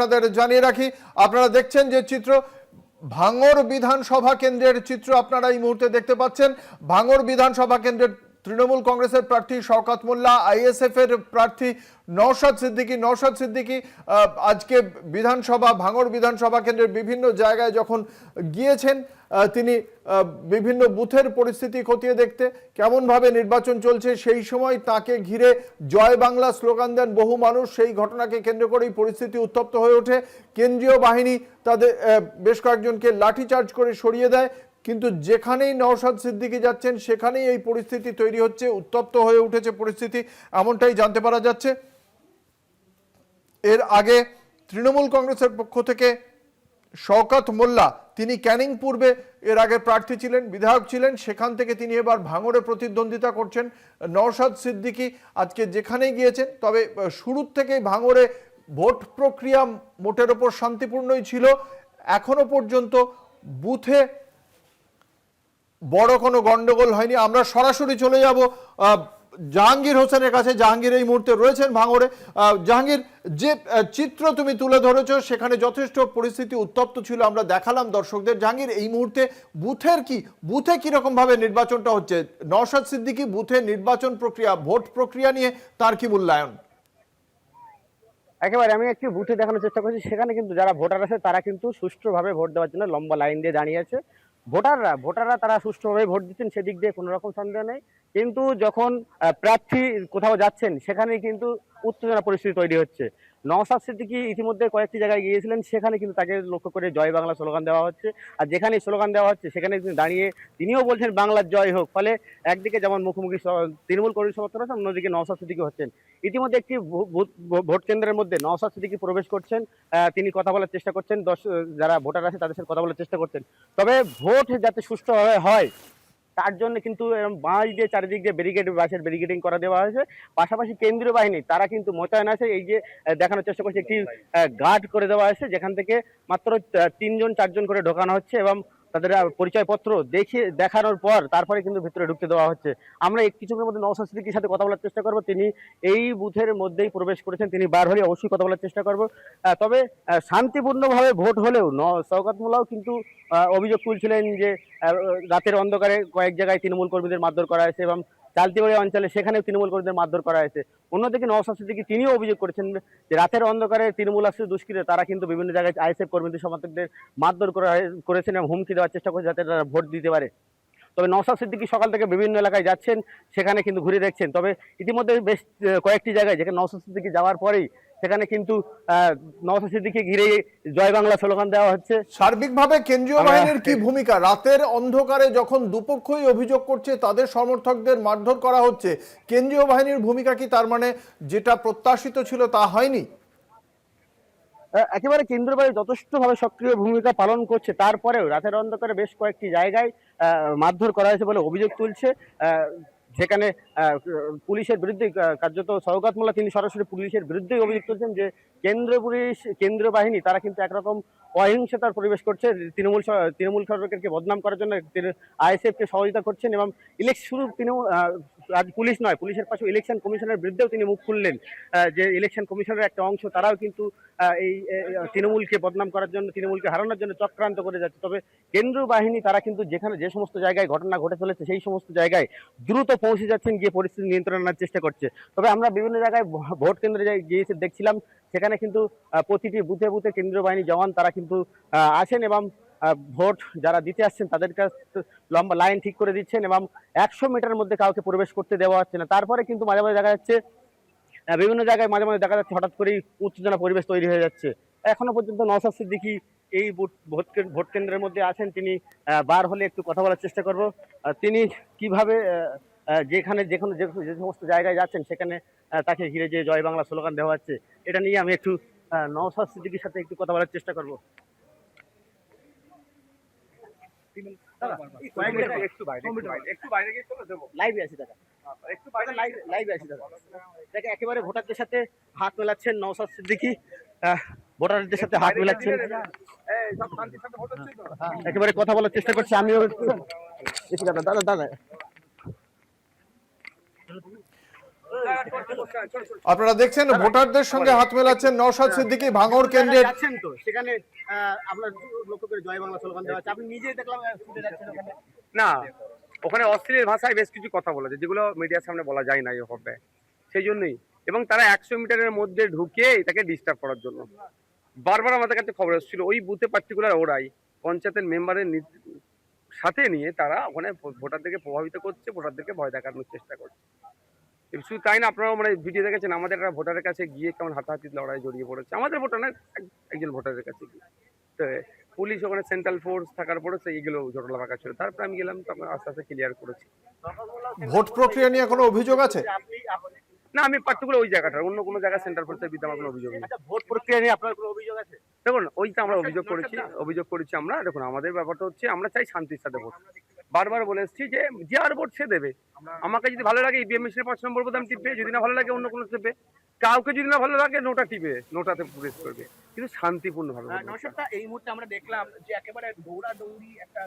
আপনাদের জানিয়ে রাখি, আপনারা দেখছেন যে চিত্র, ভাঙড় বিধানসভা কেন্দ্রের চিত্র আপনারা এই মুহূর্তে দেখতে পাচ্ছেন। ভাঙড় বিধানসভা কেন্দ্রের তৃণমূল কংগ্রেসের প্রার্থী শওকত মোল্লা, আইএসএফ এর প্রার্থী নওশাদ সিদ্দিকী আজকে ভাঙড় বিধানসভা কেন্দ্রের বিভিন্ন জায়গায় যখন গিয়েছেন, তিনি বিভিন্ন বুথের পরিস্থিতি খতিয়ে দেখতে, কেমনভাবে নির্বাচন চলছে সেই সময় তাকে ঘিরে জয় বাংলা স্লোগান দেন বহু মানুষ। সেই ঘটনাকে কেন্দ্র করেই পরিস্থিতি উত্তপ্ত হয়ে ওঠে। কেন্দ্রীয় বাহিনী তাদের বেশ কয়েকজনকে লাঠিচার্জ করে সরিয়ে দেয়, কিন্তু যেখানেই নওশাদ সিদ্দিকী যাচ্ছেন সেখানেই এই পরিস্থিতি তৈরি হচ্ছে, উত্তপ্ত হয়ে উঠেছে পরিস্থিতি, এমনটাই জানতে পারা যাচ্ছে। এর আগে তৃণমূল কংগ্রেসের পক্ষ থেকে শওকত মোল্লা, তিনি ক্যানিং পূর্বে এর আগে প্রার্থী ছিলেন, বিধায়ক ছিলেন, সেখান থেকে তিনি এবার ভাঙড়ে প্রতিদ্বন্দ্বিতা করছেন। নওশাদ সিদ্দিকী আজকে যেখানেই গিয়েছেন, তবে শুরুর থেকেই ভাঙড়ে ভোট প্রক্রিয়া মোটের ওপর শান্তিপূর্ণই ছিল। এখনো পর্যন্ত বুথে বড় কোনো গন্ডগোল হয়নি। আমরা সরাসরি চলে যাব জাহাঙ্গীর হোসেনের কাছে। জাহাঙ্গীর এই মুহূর্তে রয়েছেন ভাঙড়ে। জাহাঙ্গীর, যে চিত্র তুমি তুলে ধরেছো সেখানে যথেষ্ট পরিস্থিতি উত্তপ্ত ছিল, আমরা দেখালাম দর্শকদের। জাহাঙ্গীর, এই মুহূর্তে বুথে কিরকম ভাবে নির্বাচনটা হচ্ছে? নওশাদ সিদ্দিকী বুথে নির্বাচন প্রক্রিয়া, ভোট প্রক্রিয়া নিয়ে তার কি মূল্যায়ন? একেবারে আমি একটি বুথে দেখানোর চেষ্টা করছি। সেখানে কিন্তু যারা ভোটার আছে তারা কিন্তু সুষ্ঠুভাবে ভোট দেওয়ার জন্য লম্বা লাইন দিয়ে দাঁড়িয়ে আছে। ভোটাররা তারা সুষ্ঠুভাবে ভোট দিচ্ছেন, সেদিক দিয়ে কোনো রকম সন্দেহ নেই। কিন্তু যখন প্রার্থী কোথাও যাচ্ছেন সেখানেই কিন্তু উত্তেজনা পরিস্থিতি তৈরি হচ্ছে। নওশাদ সিদ্দিকী ইতিমধ্যে কয়েকটি জায়গায় গিয়েছিলেন, সেখানে কিন্তু তাকে লক্ষ্য করে জয় বাংলা স্লোগান দেওয়া হচ্ছে। আর যেখানে স্লোগান দেওয়া হচ্ছে সেখানে তিনি দাঁড়িয়ে তিনিও বলছেন বাংলার জয় হোক। ফলে একদিকে যেমন মুখোমুখি তৃণমূল কর্মী সমর্থন আছে, অন্যদিকে নওশাদ সিদ্দিকী হচ্ছেন। ইতিমধ্যে একটি ভোট কেন্দ্রের মধ্যে নওশাদ সিদ্দিকী প্রবেশ করছেন, তিনি কথা বলার চেষ্টা করছেন, যারা ভোটার আছে তাদের সাথে কথা বলার চেষ্টা করছেন। তবে ভোট যাতে সুষ্ঠুভাবে হয় তার জন্য কিন্তু বাঁশ দিয়ে চারিদিক দিয়ে বাঁশের ব্যারিকেডিং করা দেওয়া হয়েছে। পাশাপাশি কেন্দ্রীয় বাহিনী তারা কিন্তু মোতায়েন আছে। এই যে দেখানোর চেষ্টা করছে, একটি গার্ড করে দেওয়া হয়েছে, যেখান থেকে মাত্র 3-4জন করে ঢোকানো হচ্ছে এবং তাদের পরিচয়পত্র দেখানোর পর তারপরে কিন্তু ভিতরে ঢুকতে দেওয়া হচ্ছে। আমরা কিছুক্ষণের মধ্যে নওশাদ সিদ্দিকীর সাথে কথা বলার চেষ্টা করব। তিনি এই বুথের মধ্যেই প্রবেশ করেছেন, তিনি বার হলে অবশ্যই কথা বলার চেষ্টা করব। তবে শান্তিপূর্ণভাবে ভোট হলেও শওকত মোল্লাও কিন্তু অভিযোগ তুলছিলেন যে রাতের অন্ধকারে কয়েক জায়গায় তৃণমূল কর্মীদের মারধর করা হয়েছে এবং চালতিবাড়ি অঞ্চলে সেখানেও তৃণমূল কর্মীদের মারধর করা হয়েছে। অন্যদিকে নওশাদ সিদ্দিকী তিনিও অভিযোগ করেছেন যে রাতের অন্ধকারে তৃণমূল আশ্রিত দুষ্কৃতীরা তারা কিন্তু বিভিন্ন জায়গায় আইএসএফ কর্মীদের সমর্থকদের মারধর করেছেন এবং হুমকি দেওয়ার চেষ্টা করছে যাতে তারা ভোট দিতে পারে। তবে নওশাদ সিদ্দিকী সকাল থেকে বিভিন্ন এলাকায় যাচ্ছেন, সেখানে কিন্তু ঘুরে দেখছেন। তবে ইতিমধ্যে বেশ কয়েকটি জায়গায় যেখানে নওশাদ সিদ্দিকী যাওয়ার পরেই সেখানে কিন্তু নওশাদ সিদ্দিকী ঘিরে জয় বাংলা স্লোগান দেওয়া হচ্ছে। সার্বিকভাবে কেন্দ্রীয় বাহিনীর কি ভূমিকা? রাতের অন্ধকারে যখন দুপক্ষই অভিযোগ করছে তাদের সমর্থকদের মারধর করা হচ্ছে, কেন্দ্রীয় বাহিনীর ভূমিকা কি তার মানে যেটা প্রত্যাশিত ছিল তা হয়নি? একেবারে কেন্দ্রীয় বাহিনী যথেষ্টভাবে সক্রিয় ভূমিকা পালন করছে, তারপরেও রাতের অন্ধকারে বেশ কয়েকটি জায়গায় মারধর করা হয়েছে বলে অভিযোগ তুলছে। যেখানে পুলিশের বিরুদ্ধে কার্যত শওকত মোল্লা তিনি সরাসরি পুলিশের বিরুদ্ধেই অভিযোগ তুলছেন যে কেন্দ্রীয় বাহিনী তারা কিন্তু একরকম অহিংসতার পরিবেশ করছে, তৃণমূল সরকারকে বদনাম করার জন্য আইএসএফকে সহযোগিতা করছেন এবং শুধু পুলিশ নয়, পুলিশের পাশে ইলেকশন কমিশনের বিরুদ্ধেও তিনি মুখ খুললেন যে ইলেকশন কমিশনের একটা অংশ তারাও কিন্তু এই তৃণমূলকে বদনাম করার জন্য, তৃণমূলকে হারানোর জন্য চক্রান্ত করে যাচ্ছে। তবে কেন্দ্রীয় বাহিনী তারা কিন্তু যে সমস্ত জায়গায় ঘটনা ঘটে চলেছে সেই সমস্ত জায়গায় দ্রুত পৌঁছে যাচ্ছেন, গিয়ে পরিস্থিতি নিয়ন্ত্রণ আনার চেষ্টা করছে। তবে আমরা বিভিন্ন জায়গায় ভোট কেন্দ্রে গিয়ে দেখছিলাম, সেখানে কিন্তু প্রতিটি বুথে বুথে কেন্দ্রীয় বাহিনী জওয়ান তারা কিন্তু আসেন এবং ভোট যারা দিতে আসছেন তাদের কাছে লম্বা লাইন ঠিক করে দিচ্ছেন এবং 100 মিটারের মধ্যে কাউকে প্রবেশ করতে দেওয়া হচ্ছে না। তারপরে কিন্তু মাঝে মাঝে দেখা যাচ্ছে বিভিন্ন জায়গায় মাঝে মাঝে দেখা যাচ্ছে হঠাৎ করেই উত্তেজনা পরিবেশ তৈরি হয়ে যাচ্ছে। এখনো পর্যন্ত নওশাদ সিদ্দিকী এই ভোট কেন্দ্রের মধ্যে আছেন, তিনি বার হলে একটু কথা বলার চেষ্টা করব। তিনি কিভাবে যে সমস্ত জায়গায় যাচ্ছেন সেখানে তাকে ঘিরে যে জয় বাংলা স্লোগান দেওয়া হচ্ছে, এটা নিয়ে আমি একটু নওশাদ সিদ্দিকীর সাথে একটু কথা বলার চেষ্টা করব। একেবারে ভোটারদের সাথে হাত মেলাচ্ছেন নওশাদ সিদ্দিকী, ভোটারদের সাথে হাত মেলাচ্ছেন, একেবারে কথা বলার চেষ্টা করছি। আমিও দাদা আপনারা দেখছেন ভোটারদের সঙ্গে হাত মেলাচ্ছেন নওশাদ সিদ্দিকী ভাঙড় কেন্দ্রের। যাচ্ছেন তো সেখানে আপনার লক্ষ্য করে জয় বাংলা স্লোগান দেওয়া আছে, আপনি নিজেই দেখলাম ছুটে যাচ্ছেন ওখানে। না, ওখানে অশ্লীল ভাষায় বেশ কিছু কথা বলেছে যেগুলো মিডিয়ার সামনে বলা যায় না এভাবে, সেই জন্যই। এবং তারা 100 মিটারের মধ্যে ঢুকে এটাকে ডিস্টার্ব করার জন্য বারবার আমাদের কাছে খবর এসেছিল ওই বুথে পার্টিকুলার ওরাই পঞ্চায়েতের মেম্বারের সাথে নিয়ে তারা ওখানে ভোটারদেরকে প্রভাবিত করছে, ভোটারদেরকে ভয় দেখানোর চেষ্টা করছে। শুধু তাই না, আপনারাও মানে ভিডিও দেখেছেন আমাদের একটা ভোটারের কাছে গিয়ে কেমন হাতাহাতি লড়াই জড়িয়ে পড়েছে, আমাদের ভোটার না একজন ভোটারের কাছে গিয়ে। তো পুলিশ ওখানে সেন্ট্রাল ফোর্স থাকার পরে এইগুলো জটলা পাকা ছিল, তারপরে আমি গেলাম, তখন আস্তে আস্তে ক্লিয়ার করেছি। ভোট প্রক্রিয়া নিয়ে কোনো অভিযোগ আছে? না, আমি পার্টিকুলার ওই জায়গাটার, অন্য কোনো জায়গায় সেন্ট্রাল ফোর্সের বিরুদ্ধে আমার কোনো অভিযোগ নেই। ভোট প্রক্রিয়া নিয়ে আপনার কোনো অভিযোগ আছে? দেখুন ওইটা আমরা অভিযোগ করেছি আমরা। দেখুন আমাদের ব্যাপারটা হচ্ছে আমরা চাই শান্তির সাথে ভোট। বারবার বলে এসেছি যে যে আর ভোট সে দেবে, আমাকে যদি ভালো লাগে ইভিএম মেশিনে 5 নম্বর বোতাম টিপবে, যদি না ভালো লাগে অন্য কোনো টিপবে, কাউকে যদি না ভালো লাগে নোটা টিপে নোটাতে প্রেস করবে, কিন্তু শান্তিপূর্ণ ভাবে। নওশাদ, এই মুহূর্তে আমরা দেখলাম যে একেবারে দৌড়াদৌড়ি একটা